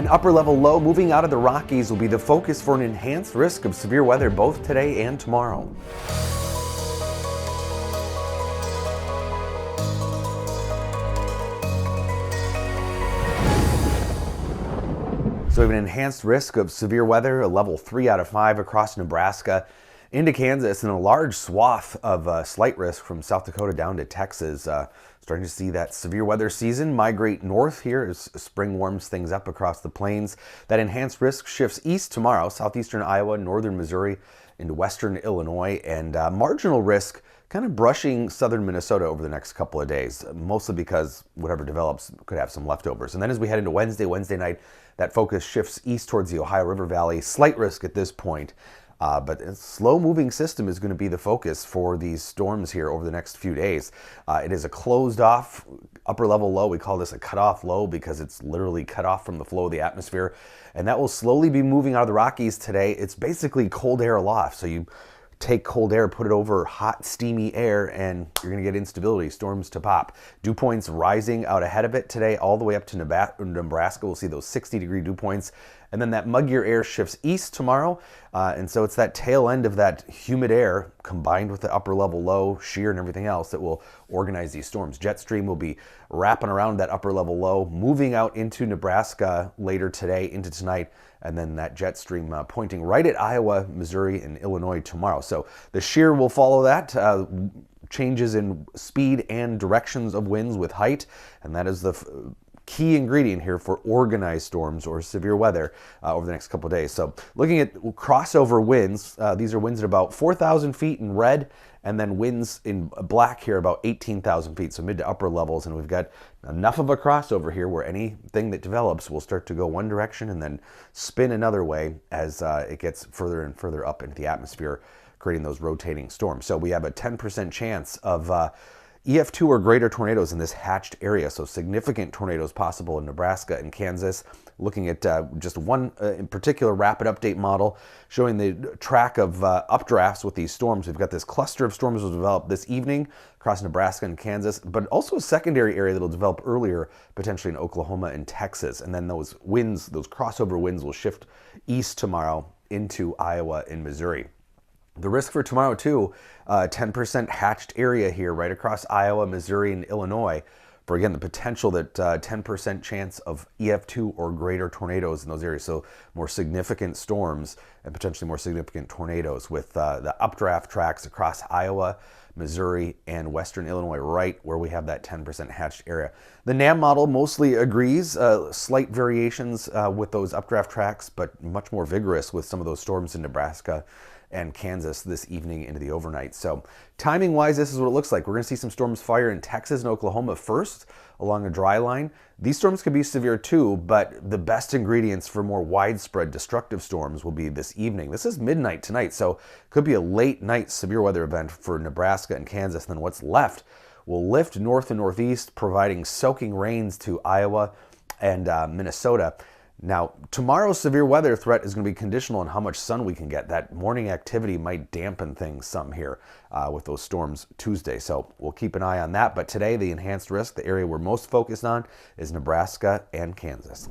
An upper level low moving out of the Rockies will be the focus for an enhanced risk of severe weather both today and tomorrow. So we have an enhanced risk of severe weather, a level 3 out of 5 across Nebraska into Kansas, and a large swath of slight risk from South Dakota down to Texas. Starting to see that severe weather season migrate north here as spring warms things up across the plains. That enhanced risk shifts east tomorrow, southeastern Iowa, northern Missouri, into western Illinois, and marginal risk kind of brushing southern Minnesota over the next couple of days, mostly because whatever develops could have some leftovers. And then as we head into Wednesday night, that focus shifts east towards the Ohio River Valley. Slight risk at this point. But a slow-moving system is going to be the focus for these storms here over the next few days. It is a closed-off upper-level low. We call this a cut-off low because it's literally cut off from the flow of the atmosphere. And that will slowly be moving out of the Rockies today. It's basically cold air aloft. So you take cold air, put it over hot, steamy air, and you're going to get instability, storms to pop. Dew points rising out ahead of it today all the way up to Nebraska. We'll see those 60-degree dew points. And then that muggier air shifts east tomorrow. And so it's that tail end of that humid air combined with the upper level low, shear, and everything else that will organize these storms. Jet stream will be wrapping around that upper level low, moving out into Nebraska later today, into tonight, and then that jet stream pointing right at Iowa, Missouri, and Illinois tomorrow. So the shear will follow that. Changes in speed and directions of winds with height, and that is the key ingredient here for organized storms or severe weather over the next couple of days. So looking at crossover winds, these are winds at about 4,000 feet in red, and then winds in black here about 18,000 feet, so mid to upper levels. And we've got enough of a crossover here where anything that develops will start to go one direction and then spin another way as it gets further and further up into the atmosphere, creating those rotating storms. So we have a 10% chance of EF2 or greater tornadoes in this hatched area, so significant tornadoes possible in Nebraska and Kansas. Looking at just one in particular rapid update model showing the track of updrafts with these storms. We've got this cluster of storms that will develop this evening across Nebraska and Kansas, but also a secondary area that will develop earlier, potentially in Oklahoma and Texas. And then those winds, those crossover winds, will shift east tomorrow into Iowa and Missouri. The risk for tomorrow too, 10% hatched area here right across Iowa, Missouri, and Illinois. For again, the potential that 10% chance of EF2 or greater tornadoes in those areas. So more significant storms and potentially more significant tornadoes with the updraft tracks across Iowa, Missouri, and western Illinois, right where we have that 10% hatched area. The NAM model mostly agrees, slight variations with those updraft tracks, but much more vigorous with some of those storms in Nebraska and Kansas this evening into the overnight. So timing wise, this is what it looks like. We're going to see some storms fire in Texas and Oklahoma first along a dry line. These storms could be severe too, but the best ingredients for more widespread destructive storms will be this evening. This is midnight tonight, so could be a late night severe weather event for Nebraska and Kansas. And then what's left will lift north and northeast, providing soaking rains to Iowa and Minnesota. Now, tomorrow's severe weather threat is going to be conditional on how much sun we can get. That morning activity might dampen things some here with those storms Tuesday. So we'll keep an eye on that. But today, the enhanced risk, the area we're most focused on, is Nebraska and Kansas.